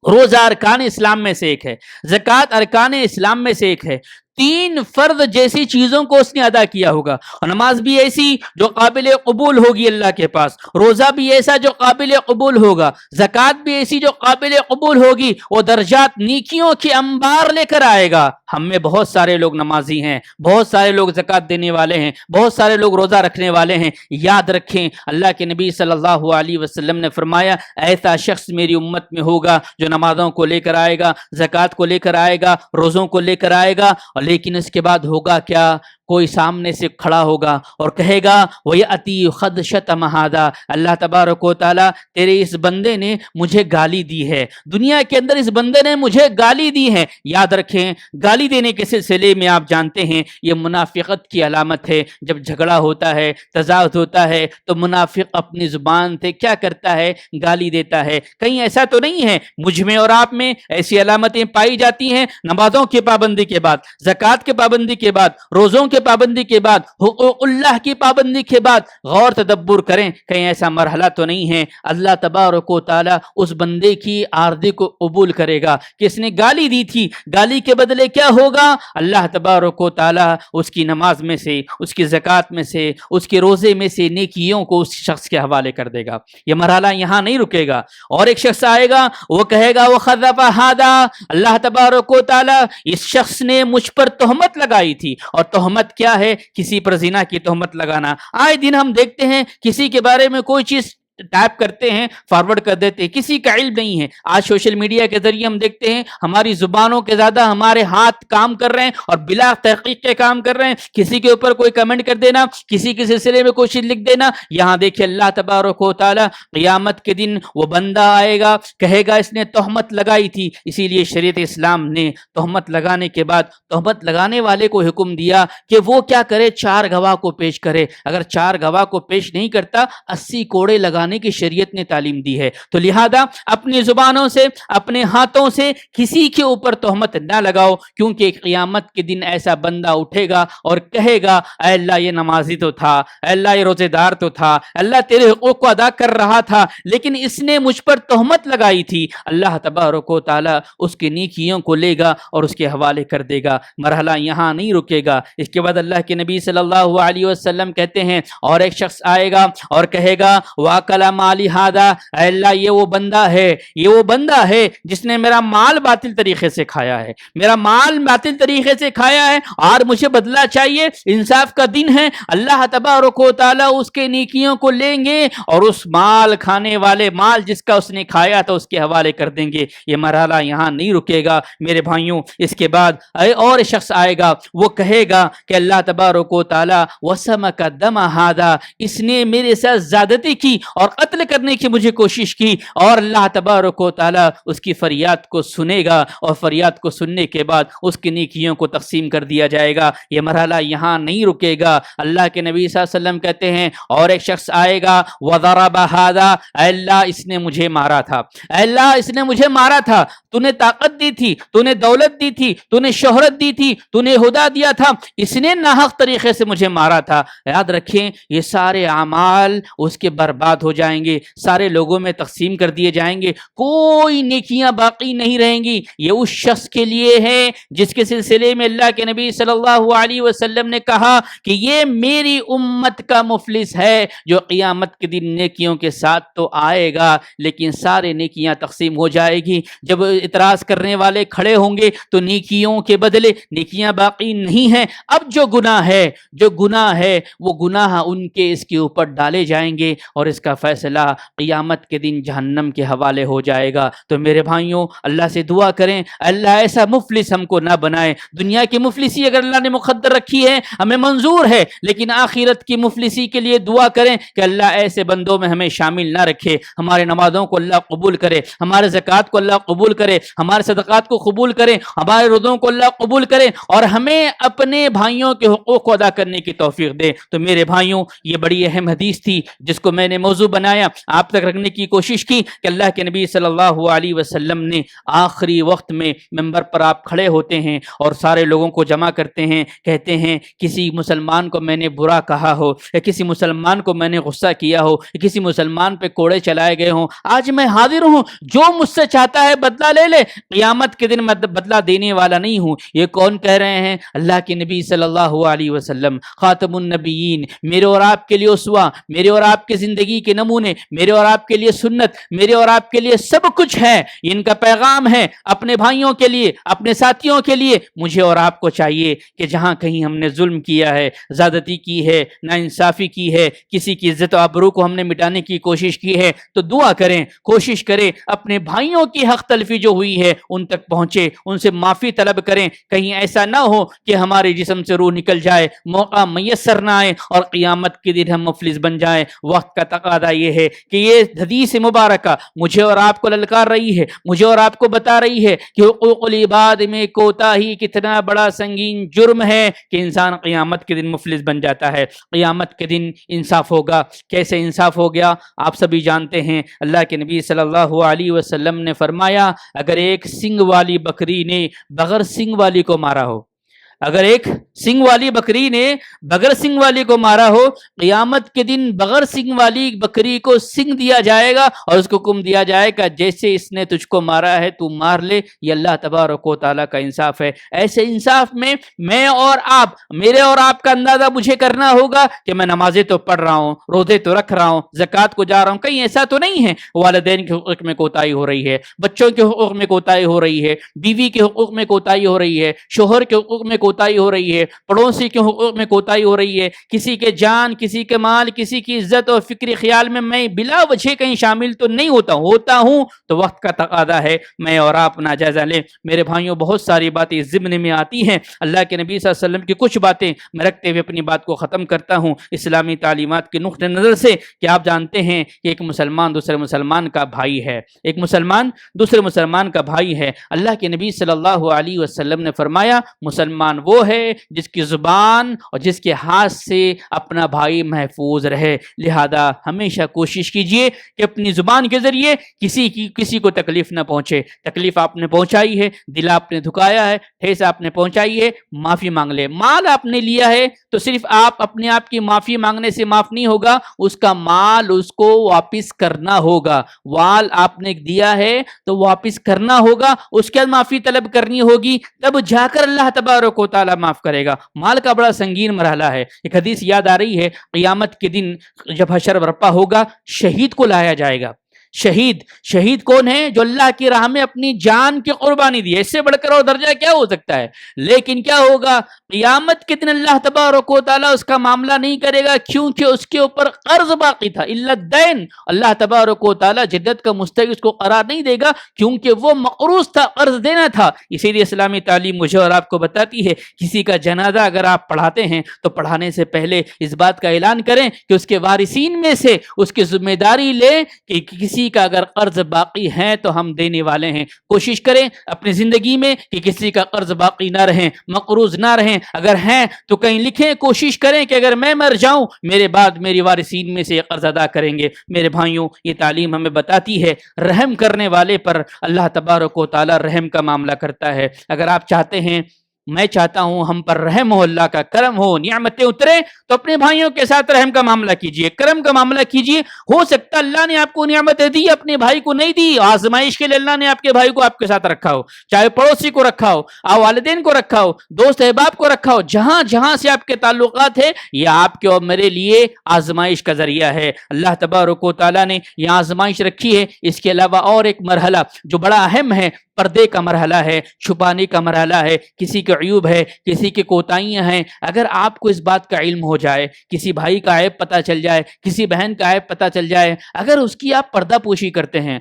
روزہ ارکان اسلام میں سے ایک ہے، زکوٰۃ ارکان اسلام میں سے ایک ہے۔ 3 فرض جیسی چیزوں کو اس نے ادا کیا ہوگا، اور نماز بھی ایسی جو قابل قبول ہوگی اللہ کے پاس، روزہ بھی ایسا جو قابل قبول ہوگا، زکوٰۃ بھی ایسی جو قابل قبول ہوگی، وہ درجات نیکیوں کے انبار لے کر آئے گا۔ ہم میں بہت سارے لوگ نمازی ہیں، بہت سارے لوگ زکوٰۃ دینے والے ہیں، بہت سارے لوگ روزہ رکھنے والے ہیں، یاد رکھیں اللہ کے نبی صلی اللہ علیہ وسلم نے فرمایا ایسا شخص میری امت میں ہوگا جو نمازوں کو لے کر آئے گا، زکوٰۃ کو لے کر آئے گا، روزوں کو لے کر آئے گا، اور لیکن اس کے بعد ہوگا کیا؟ کوئی سامنے سے کھڑا ہوگا اور کہے گا وَيَأْتِي خَدْشَةَ مَهَادَا، اللہ تبارک و تعالیٰ تیرے اس بندے نے مجھے گالی دی ہے، دنیا کے اندر اس بندے نے مجھے گالی دی ہے۔ یاد رکھیں گالی دینے کے سلسلے میں آپ جانتے ہیں یہ منافقت کی علامت ہے۔ جب جھگڑا ہوتا ہے، تضاد ہوتا ہے، تو منافق اپنی زبان سے کیا کرتا ہے؟ گالی دیتا ہے۔ کہیں ایسا تو نہیں ہے مجھ میں اور آپ میں ایسی علامتیں پائی جاتی ہیں نمازوں کی پابندی کے بعد، زکوٰۃ کی پابندی کے بعد، روزوں کے پابندی کے بعد، حقوق اللہ کی پابندی کے بعد؟ غور تدبر کریں کہیں ایسا مرحلہ تو نہیں ہے اللہ تبارک و تعالی اس بندے کی عارضی کو قبول کرے گا کہ اس نے گالی دی تھی، گالی کے بدلے کیا ہوگا؟ اللہ تبارک و تعالی اس کی نماز میں سے، اس کی زکوٰۃ میں سے، اس کے روزے میں سے نیکیوں کو اس شخص کے حوالے کر دے گا۔ یہ مرحلہ یہاں نہیں رکے گا، اور ایک شخص آئے گا وہ کہے گا وہ خذف ھذا، اللہ تبارک و تعالی اس شخص نے مجھ پر تہمت لگائی تھی، اور تہمت کیا ہے؟ کسی پر زنا کی تہمت لگانا۔ آئے دن ہم دیکھتے ہیں کسی کے بارے میں کوئی چیز ٹائپ کرتے ہیں، فارورڈ کر دیتے ہیں، کسی کا علم نہیں ہے۔ آج سوشل میڈیا کے ذریعے ہم دیکھتے ہیں ہماری زبانوں کے زیادہ ہمارے ہاتھ کام کر رہے ہیں اور بلا تحقیق کے کام کر رہے ہیں۔ کسی کے اوپر کوئی کمنٹ کر دینا، کسی کے سلسلے میں کوئی چیز لکھ دینا۔ یہاں دیکھیں اللہ تبارک و تعالی قیامت کے دن وہ بندہ آئے گا کہے گا اس نے تہمت لگائی تھی۔ اسی لیے شریعت اسلام نے تہمت لگانے کے بعد تہمت لگانے والے کو حکم دیا کہ وہ کیا کرے؟ 4 گواہ کو پیش کرے۔ اگر 4 گواہ کو پیش نہیں کرتا 80 کوڑے لگانے کی شریعت نے تعلیم دی ہے۔ تو لہذا اپنی زبانوں سے، اپنے ہاتھوں سے کسی کے اوپر تہمت نہ لگاؤ، کیونکہ قیامت کے دن ایسا بندہ اٹھے گا اور کہے گا اے اللہ یہ نمازی تو تھا، اے اللہ یہ روزے دار تو تھا، اللہ تیرے حقوق کو ادا کر رہا تھا، لیکن اس نے مجھ پر تہمت لگائی تھی۔ اللہ تبارک و تعالی اس کی نیکیوں کو لے گا اور اس کے حوالے کر دے گا۔ مرحلہ یہاں نہیں رکے گا۔ اس کے بعد اللہ کے نبی صلی اللہ علیہ وسلم کہتے ہیں اور ایک شخص آئے گا اور کہے گا واقع اکل مالی ھذا، اے اللہ یہ وہ بندہ ہے جس نے میرا مال باطل طریقے سے کھایا ہے، میرا مال باطل طریقے سے کھایا ہے اور مجھے بدلہ چاہیے، انصاف کا دن ہے، اللہ تبارک و تعالی اس کے نیکیوں کو لیں گے اور اس مال کھانے والے مال جس کا اس نے کھایا تھا اس کے حوالے کر دیں گے۔ یہ مرحلہ یہاں نہیں رکے گا میرے بھائیوں، اس کے بعد اور شخص آئے گا، وہ کہے گا کہ اللہ تبارک و تعالی وسمک دم ھذا، اس نے میرے ساتھ زیادتی کی اور قتل کرنے کی مجھے کوشش کی، اور اللہ تبارک و تعالی اس کی فریاد کو سنے گا اور فریاد کو سننے کے بعد اس کی نیکیوں کو تقسیم کر دیا جائے گا۔ یہ مرحلہ یہاں نہیں رکے گا۔ اللہ کے نبی صلی اللہ علیہ وسلم کہتے ہیں اور ایک شخص آئے گا وضرب ھذا، اے اللہ اس نے مجھے مارا تھا، اے اللہ اس نے مجھے مارا تھا، تو نے طاقت دی تھی، تو نے دولت دی تھی، تو نے شہرت دی تھی، تو نے ہدا دیا تھا، اس نے ناحق طریقے سے مجھے مارا تھا۔ یاد رکھیں یہ سارے اعمال اس کے برباد ہو جائیں گے، سارے لوگوں میں تقسیم کر دیے جائیں گے، کوئی نیکیاں باقی نہیں رہیں گی۔ یہ اس شخص کے لیے ہے جس کے سلسلے میں اللہ کے نبی صلی اللہ علیہ وسلم نے کہا کہ یہ میری امت کا مفلس ہے، جو قیامت کے دن نیکیوں کے ساتھ تو آئے گا لیکن سارے نیکیاں تقسیم ہو جائے گی۔ جب اعتراض کرنے والے کھڑے ہوں گے تو نیکیوں کے بدلے نیکیاں باقی نہیں ہیں، اب جو گناہ ہے وہ گناہ ان کے اس کے اوپر ڈالے جائیں گے اور اس کا فیصلہ قیامت کے دن جہنم کے حوالے ہو جائے گا۔ تو میرے بھائیوں اللہ سے دعا کریں اللہ ایسا مفلس ہم کو نہ بنائے۔ دنیا کی مفلسی اگر اللہ نے مقدر رکھی ہے ہمیں منظور ہے، لیکن آخرت کی مفلسی کے لیے دعا کریں کہ اللہ ایسے بندوں میں ہمیں شامل نہ رکھے، ہمارے نمازوں کو اللہ قبول کرے، ہمارے زکوٰۃ کو اللہ قبول کرے، ہمارے صدقات کو قبول کرے، ہمارے روزوں کو اللہ قبول کرے اور ہمیں اپنے بھائیوں کے حقوق کو ادا کرنے کی توفیق دے۔ تو میرے بھائیوں یہ بڑی اہم حدیث تھی جس کو میں نے موضوع بنایا، آپ تک رکھنے کی کوشش کی کہ اللہ کے نبی صلی اللہ علیہ وسلم نے آخری وقت میں منبر پر آپ کھڑے ہوتے ہیں اور سارے لوگوں کو جمع کرتے ہیں، کہتے ہیں کسی مسلمان کو میں نے برا کہا ہو یا کسی مسلمان کو میں نے غصہ کیا ہو یا کسی مسلمان پہ کوڑے چلائے گئے ہوں، آج میں حاضر ہوں، جو مجھ سے چاہتا ہے بدلہ لے لے، قیامت کے دن میں بدلہ دینے والا نہیں ہوں۔ یہ کون کہہ رہے ہیں؟ اللہ کے نبی صلی اللہ علیہ وسلم خاتم النبیین، میرے اور آپ کے لیے اسوہ، میرے اور آپ کے زندگی کے نمونے، میرے اور آپ کے لیے سنت، میرے اور آپ کے لیے سب کچھ ہے، ان کا پیغام ہے اپنے بھائیوں کے لیے، اپنے ساتھیوں کے لیے۔ مجھے اور آپ کو چاہیے کہ جہاں کہیں ہم نے ظلم کیا ہے، زیادتی کی ہے، ناانصافی کی ہے، کسی کی عزت و آبرو کو ہم نے مٹانے کی کوشش کی ہے، تو دعا کریں، کوشش کریں اپنے بھائیوں کی حق تلفی جو ہوئی ہے ان تک پہنچے، ان سے معافی طلب کریں، کہیں ایسا نہ ہو کہ ہمارے جسم سے روح نکل جائے، موقع میسر نہ آئے اور قیامت کے دن ہم مفلس بن جائیں۔ وقت کا تقاضا یہ ہے کہ یہ حدیث مبارکہ مجھے اور آپ کو للکار رہی ہے، مجھے اور آپ کو بتا رہی ہے کہ حقوق العباد میں کوتاہی کتنا بڑا سنگین جرم ہے کہ انسان قیامت کے دن مفلس بن جاتا ہے۔ قیامت کے دن انصاف ہوگا، کیسے انصاف ہو گیا آپ سبھی جانتے ہیں۔ اللہ کے نبی صلی اللہ علیہ وسلم نے فرمایا اگر ایک سنگ والی بکری نے بغیر سنگ والی کو مارا ہو، اگر ایک سنگ والی بکری نے بغیر سنگ والی کو مارا ہو، قیامت کے دن بغیر سنگ والی بکری کو سنگ دیا جائے گا اور اس کو حکم دیا جائے گا جیسے اس نے تجھ کو مارا ہے تو مار لے۔ یہ اللہ تبارک و تعالیٰ کا انصاف ہے۔ ایسے انصاف میں اور آپ، میرے اور آپ کا اندازہ مجھے کرنا ہوگا کہ میں نمازیں تو پڑھ رہا ہوں، روزے تو رکھ رہا ہوں، زکوٰۃ کو جا رہا ہوں، کہیں ایسا تو نہیں ہے والدین کے حقوق میں کوتاہی ہو رہی ہے، بچوں کے حقوق میں کوتاہی ہو رہی ہے، بیوی کے حقوق میں کوتاہی ہو رہی ہے، شوہر کے حقوق میں کوتاہی ہو رہی ہے، پڑوسی کے حقوق میں کوتاہی ہو رہی ہے، کسی کے جان، کسی کے مال، کسی کی عزت اور فکری خیال میں بلا وجہ کہیں شامل تو نہیں ہوتا ہوں تو وقت کا تقاضا ہے میں اور آپ اپنا جائزہ لیں۔ میرے بھائیوں بہت ساری باتیں ضمن میں آتی ہیں، اللہ کے نبی صلی اللہ علیہ وسلم کی کچھ باتیں میں رکھتے ہوئے اپنی بات کو ختم کرتا ہوں اسلامی تعلیمات کے نقطہ نظر سے کہ آپ جانتے ہیں کہ ایک مسلمان دوسرے مسلمان کا بھائی ہے، ایک مسلمان دوسرے مسلمان کا بھائی ہے۔ اللہ کے نبی صلی اللہ علیہ وسلم نے فرمایا مسلمان وہ ہے جس کی زبان اور جس کے ہاتھ سے اپنا بھائی محفوظ رہے، لہذا ہمیشہ کوشش کیجئے کہ اپنی زبان کے ذریعے کسی کو تکلیف نہ پہنچے۔ تکلیف آپ نے پہنچائی ہے، دل آپ نے دکھایا ہے، ٹھیس آپ نے پہنچائی ہے، معافی مانگ لے۔ مال آپ نے لیا ہے، تو صرف آپ اپنے آپ کی معافی مانگنے سے معاف نہیں ہوگا، اس کا مال اس کو واپس کرنا ہوگا. وال آپ نے دیا ہے تو واپس کرنا ہوگا، اس کے بعد معافی طلب کرنی ہوگی، تب جا کر اللہ تبارک و تعالیٰ معاف کرے گا. مال کا بڑا سنگین مرحلہ ہے. ایک حدیث یاد آ رہی ہے، قیامت کے دن جب حشر برپا ہوگا شہید کو لایا جائے گا. شہید کون ہے؟ جو اللہ کی راہ میں اپنی جان کی قربانی دی ہے. اس سے بڑھ کر اور درجہ کیا ہو سکتا ہے؟ لیکن کیا ہوگا قیامت کے دن؟ اللہ تبارک و تعالیٰ اس کا معاملہ نہیں کرے گا، کیونکہ اس کے اوپر قرض باقی تھا. الا الدین، اللہ تبارک و تعالیٰ جدت کا مستحق اس کو قرار نہیں دے گا، کیونکہ وہ مقروض تھا، قرض دینا تھا. اسی لیے اسلامی تعلیم مجھے اور آپ کو بتاتی ہے کسی کا جنازہ اگر آپ پڑھاتے ہیں تو پڑھانے سے پہلے اس بات کا اعلان کریں کہ اس کے وارثین میں سے اس کی ذمہ داری لے کہ کسی کا اگر قرض باقی ہے تو ہم دینے والے ہیں. کوشش کریں اپنی زندگی میں کہ کسی کا قرض باقی نہ رہیں، مقروض نہ رہیں. اگر ہیں تو کہیں لکھیں، کوشش کریں کہ اگر میں مر جاؤں میرے بعد میری وارثین میں سے یہ قرض ادا کریں گے. میرے بھائیوں، یہ تعلیم ہمیں بتاتی ہے رحم کرنے والے پر اللہ تبارک و تعالی رحم کا معاملہ کرتا ہے. اگر آپ چاہتے ہیں، میں چاہتا ہوں ہم پر رحم ہو، اللہ کا کرم ہو، نعمتیں اترے، تو اپنے بھائیوں کے ساتھ رحم کا معاملہ کیجئے، کرم کا معاملہ کیجئے. ہو سکتا اللہ نے آپ کو نعمتیں دی، اپنے بھائی کو نہیں دی، آزمائش کے لیے اللہ نے آپ کے بھائی کو آپ کے ساتھ رکھا ہو، چاہے پڑوسی کو رکھا ہو، والدین کو رکھا ہو، دوست احباب کو رکھا ہو، جہاں جہاں سے آپ کے تعلقات ہیں، یہ آپ کے اور میرے لیے آزمائش کا ذریعہ ہے. اللہ تبارک و تعالیٰ نے یہ آزمائش رکھی ہے. اس کے علاوہ اور ایک مرحلہ جو بڑا اہم ہے، پردے کا مرحلہ ہے، چھپانے کا مرحلہ ہے. کسی کے عیوب ہے، کسی کے کوتاہیاں ہیں، اگر آپ کو اس بات کا علم ہو جائے، کسی بھائی کا عیب پتہ چل جائے، کسی بہن کا عیب پتہ چل جائے، اگر اس کی آپ پردہ پوشی کرتے ہیں،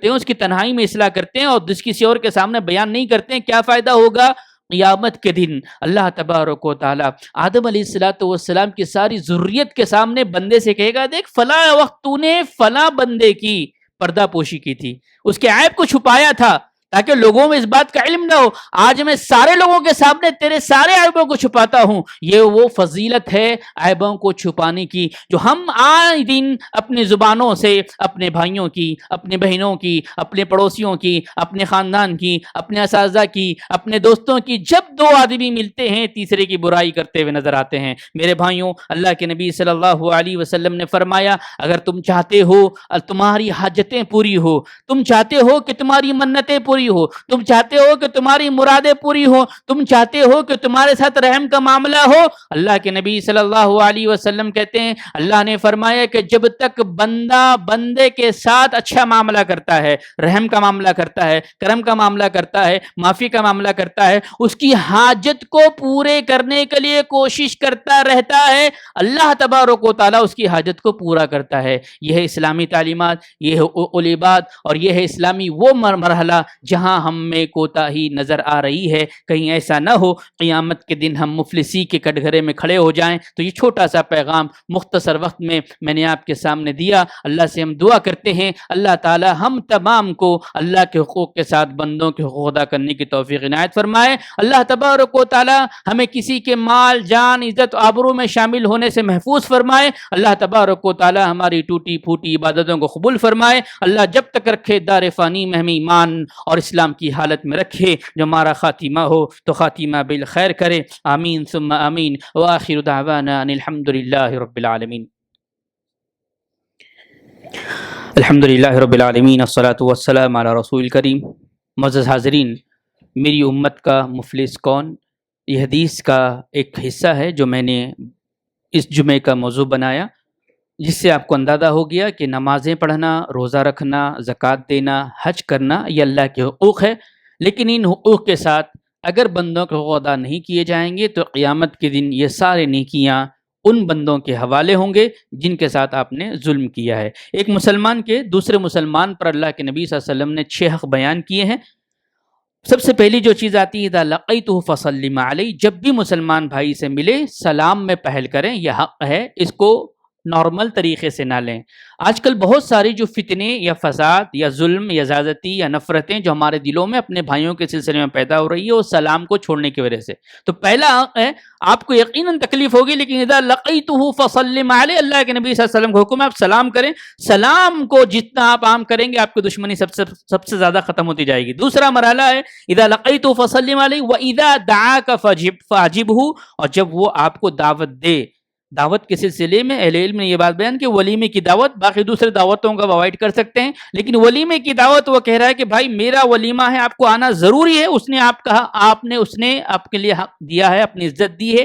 اس کی تنہائی میں اصلاح کرتے ہیں اور کسی اور کے سامنے بیان نہیں کرتے ہیں، کیا فائدہ ہوگا؟ قیامت کے دن اللہ تبارک و تعالیٰ آدم علیہ السلام کی ساری ذریت کے سامنے بندے سے کہے گا، دیکھ فلاں وقت تو نے فلاں بندے کی پردہ پوشی کی تھی، اس کے عیب کو چھپایا تھا تاکہ لوگوں میں اس بات کا علم نہ ہو. آج میں سارے لوگوں کے سامنے تیرے سارے عیبوں کو چھپاتا ہوں. یہ وہ فضیلت ہے عیبوں کو چھپانے کی جو ہم آئے دن اپنی زبانوں سے اپنے بھائیوں کی، اپنے بہنوں کی، اپنے پڑوسیوں کی، اپنے خاندان کی، اپنے اساتذہ کی، اپنے دوستوں کی، جب دو آدمی ملتے ہیں تیسرے کی برائی کرتے ہوئے نظر آتے ہیں. میرے بھائیوں، اللہ کے نبی صلی اللہ علیہ وسلم نے فرمایا، اگر تم چاہتے ہو تمہاری حاجتیں پوری ہو، تم چاہتے ہو کہ تمہاری منتیں پوری ہو، تم چاہتے ہو کہ تمہاری مرادیں پوری ہو، تم چاہتے ہو کہ تمہارے ساتھ رحم کا معاملہ ہو، اللہ کے نبی صلی اللہ علیہ وسلم کہتے ہیں، اللہ نے فرمایا کہ جب تک بندہ بندے کے ساتھ اچھا معاملہ کرتا ہے، رحم کا معاملہ کرتا ہے، کرم کا معاملہ کرتا ہے، معافی کا معاملہ کرتا ہے، اس کی حاجت کو پورے کرنے کے لیے کوشش کرتا رہتا ہے، اللہ تبارک و تعالیٰ اس کی حاجت کو پورا کرتا ہے. یہ ہے اسلامی تعلیمات، یہ ہے اولی بات، اور یہ ہے اسلامی وہ مرحلہ جہاں ہم میں کوتاہی نظر آ رہی ہے. کہیں ایسا نہ ہو قیامت کے دن ہم مفلسی کے کٹگرے میں کھڑے ہو جائیں. تو یہ چھوٹا سا پیغام مختصر وقت میں نے آپ کے سامنے دیا. اللہ سے ہم دعا کرتے ہیں اللہ تعالی ہم تمام کو اللہ کے حقوق کے ساتھ بندوں کے حقوق ادا کرنے کی توفیق عنایت فرمائے. اللہ تبارک و تعالی ہمیں کسی کے مال، جان، عزت، آبرو میں شامل ہونے سے محفوظ فرمائے. اللہ تبارک و تعالی ہماری ٹوٹی پھوٹی عبادتوں کو قبول فرمائے. اللہ جب تک رکھے دار فانی میں ہمیں ایمان اور اسلام کی حالت میں رکھے. جو ہمارا خاتمہ ہو تو خاتمہ بالخیر کرے. آمین ثم آمین. وآخر دعوانا ان الحمد للہ رب العالمین. الحمد للہ رب العالمین، الصلاۃ والسلام علی رسول الکریم. معزز حاضرین، میری امت کا مفلس کون، یہ حدیث کا ایک حصہ ہے جو میں نے اس جمعے کا موضوع بنایا، جس سے آپ کو اندازہ ہو گیا کہ نمازیں پڑھنا، روزہ رکھنا، زکوٰۃ دینا، حج کرنا یہ اللہ کے حقوق ہے. لیکن ان حقوق کے ساتھ اگر بندوں کے حقوق ادا نہیں کیے جائیں گے تو قیامت کے دن یہ سارے نیکیاں ان بندوں کے حوالے ہوں گے جن کے ساتھ آپ نے ظلم کیا ہے. ایک مسلمان کے دوسرے مسلمان پر اللہ کے نبی صلی اللہ علیہ وسلم نے 6 حق بیان کیے ہیں. سب سے پہلی جو چیز آتی ہے اذا لقیتہ فسلم علیہ، جب بھی مسلمان بھائی سے ملے سلام میں پہل کریں. یہ حق ہے، اس کو نارمل طریقے سے نہ لیں۔ آج کل بہت ساری جو فتنے یا فساد یا ظلم یا زیادتی یا نفرتیں جو ہمارے دلوں میں اپنے بھائیوں کے سلسلے میں پیدا ہو رہی ہے وہ سلام کو چھوڑنے کی وجہ سے۔ تو پہلا ہے آپ کو یقیناً تکلیف ہوگی، لیکن اذا لقیتہ فسلم علیہ، اللہ کے نبی صلی اللہ علیہ وسلم کا حکم ہے آپ سلام کریں۔ سلام کو جتنا آپ عام کریں گے آپ کی دشمنی سب سے زیادہ ختم ہوتی جائے گی۔ دوسرا مرحلہ ہے اذا لقیتہ فسلم علیہ واذا دعاک فاجبہ، اور جب وہ آپ کو دعوت دے۔ دعوت کے سلسلے میں اہل علم نے یہ بات بیان کہ ولیمے کی دعوت، باقی دوسرے دعوتوں کا اوائڈ کر سکتے ہیں، لیکن ولیمے کی دعوت وہ کہہ رہا ہے کہ بھائی میرا ولیمہ ہے، آپ کو آنا ضروری ہے، اس نے آپ کہا، اس نے آپ کے لیے حق دیا ہے، اپنی عزت دی ہے،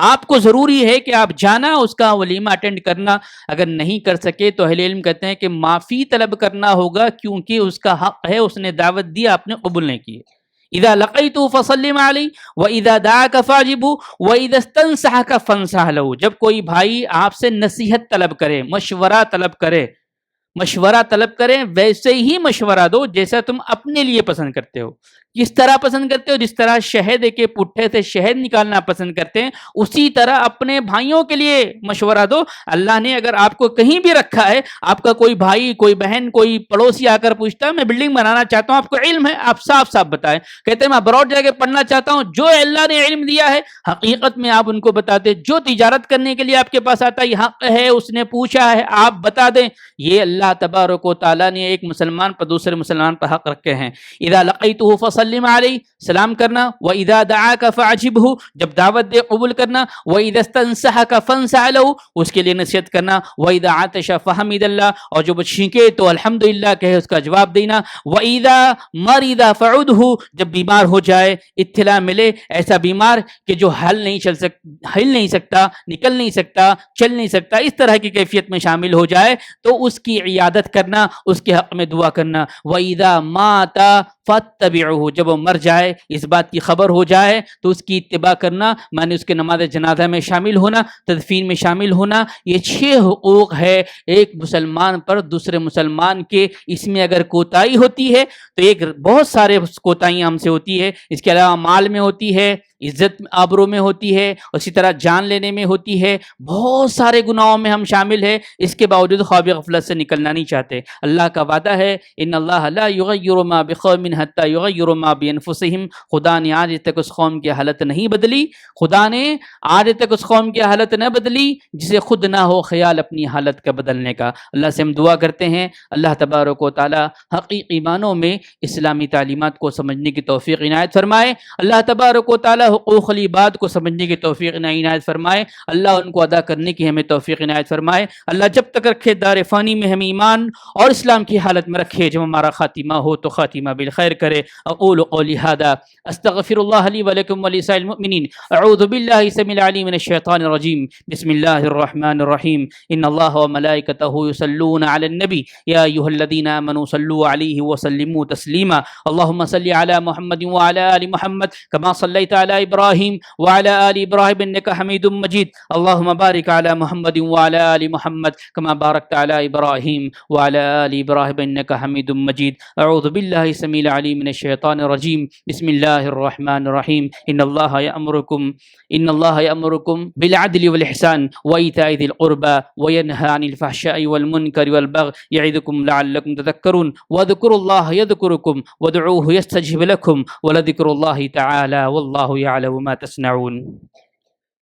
آپ کو ضروری ہے کہ آپ جانا اس کا ولیمہ اٹینڈ کرنا۔ اگر نہیں کر سکے تو اہل علم کہتے ہیں کہ معافی طلب کرنا ہوگا، کیونکہ اس کا حق ہے، اس نے دعوت دی، آپ نے قبول نہیں کی۔ اذا لقیتہ فسلم علیہ واذا دعاک فاجبہ واذا استنصحک فانصح لہ، جب کوئی بھائی آپ سے نصیحت طلب کرے، مشورہ طلب کرے ویسے ہی مشورہ دو جیسا تم اپنے لیے پسند کرتے ہو۔ کس طرح پسند کرتے ہو؟ جس طرح شہد کے پٹھے سے شہد نکالنا پسند کرتے ہیں، اسی طرح اپنے بھائیوں کے لیے مشورہ دو۔ اللہ نے اگر آپ کو کہیں بھی رکھا ہے، آپ کا کوئی بھائی، کوئی بہن، کوئی پڑوسی آ کر پوچھتا ہے میں بلڈنگ بنانا چاہتا ہوں، آپ کو علم ہے، آپ صاف صاف بتائیں۔ کہتے ہیں میں ابراڈ جا کے پڑھنا چاہتا ہوں، جو اللہ نے علم دیا ہے حقیقت میں آپ ان کو بتاتے۔ جو تجارت کرنے کے لیے آپ کے پاس آتا ہے، یہ حق ہے، اس نے پوچھا ہے، آپ بتا دیں۔ یہ اللہ تبارک و تعالیٰ نے ایک مسلمان پر دوسرے مسلمان پر حق رکھے ہیں۔ اذا لقیتہ فسلم علیہ، سلام کرنا، واذا دعاک فاجبہ، جب دعوت دے قبول کرنا، واذا استنصحک فانصح لہ، اس کے لیے نصیحت کرنا، واذا عطش فحمد اللہ، اور جب وہ چھینکے تو الحمدللہ کہے، اس کا جواب دینا، واذا مرض فعدہ، جب بیمار ہو جائے، اطلاع ملے ایسا بیمار کہ جو ہل نہیں سکتا، نکل نہیں سکتا، چل نہیں سکتا، اس طرح کی کیفیت میں شامل ہو جائے تو اس کی عیادت کرنا، اس کے حق میں دعا کرنا۔ وَإِذَا مَاتَ فَاتَّبِعُوهُ، جب وہ مر جائے، اس بات کی خبر ہو جائے تو اس کی اتباع کرنا، معنی اس کے نماز جنازہ میں شامل ہونا، تدفین میں شامل ہونا۔ یہ 6 حقوق ہے ایک مسلمان پر دوسرے مسلمان کے۔ اس میں اگر کوتاہی ہوتی ہے تو ایک بہت سارے کوتاہیاں ہم سے ہوتی ہے، اس کے علاوہ مال میں ہوتی ہے، عزت آبرو میں ہوتی ہے، اسی طرح جان لینے میں ہوتی ہے، بہت سارے گناہوں میں ہم شامل ہیں، اس کے باوجود خواب غفلت سے نکلنا نہیں چاہتے۔ اللہ کا وعدہ ہے ان اللہ لا یغیر ما بقوم حتی یغیروا ما بانفسہم، خدا نے آج تک اس قوم کی حالت نہیں بدلی، خدا نے آج تک اس قوم کی حالت نہ بدلی جسے خود نہ ہو خیال اپنی حالت کا بدلنے کا۔ اللہ سے ہم دعا کرتے ہیں اللہ تبارک و تعالی حقیقی معنوں میں اسلامی تعلیمات کو سمجھنے کی توفیق عنایت فرمائے۔ اللہ تبارک و تعالی حقوق العباد کو سمجھنے کی توفیق عنایت فرمائے۔ اللہ ان کو ادا کرنے کی ہمیں توفیق عنایت فرمائے۔ اللہ جب تک رکھے دار فانی میں ہم ایمان اور اسلام کی حالت میں رکھے، جب ہمارا خاتمہ ہو تو خاتمہ بالخیر کرے۔ اقول قولی ھذا استغفر اللہ لی ولکم ولسائر المؤمنین۔ اعوذ باللہ السمیع العلیم من الشیطان الرجیم۔ بسم اللہ الرحمن الرحیم۔ ان اللہ وملائکتہ یصلون علی النبی یا ایھا الذین آمنوا صلوا علیہ وسلموا تسلیما۔ اللهم صل على محمد وعلى آل محمد كما صليت على إبراهيم وعلى آل إبراهيم إنك حميد مجيد۔ اللهم بارك على محمد وعلى آل محمد كما باركت على إبراهيم وعلى آل إبراهيم إنك حميد مجيد۔ أعوذ بالله السميع العليم من الشيطان الرجيم۔ بسم الله الرحمن الرحيم۔ إن الله يأمركم بالعدل والإحسان وإيتاء ذي القربى وينهى عن الفحشاء والمنكر والبغي يعظكم لعلكم تذكرون۔ واذكروا الله يذكركم وادعوه يستجب لكم ولذكر الله تعالى والله يعلم ما تصنعون۔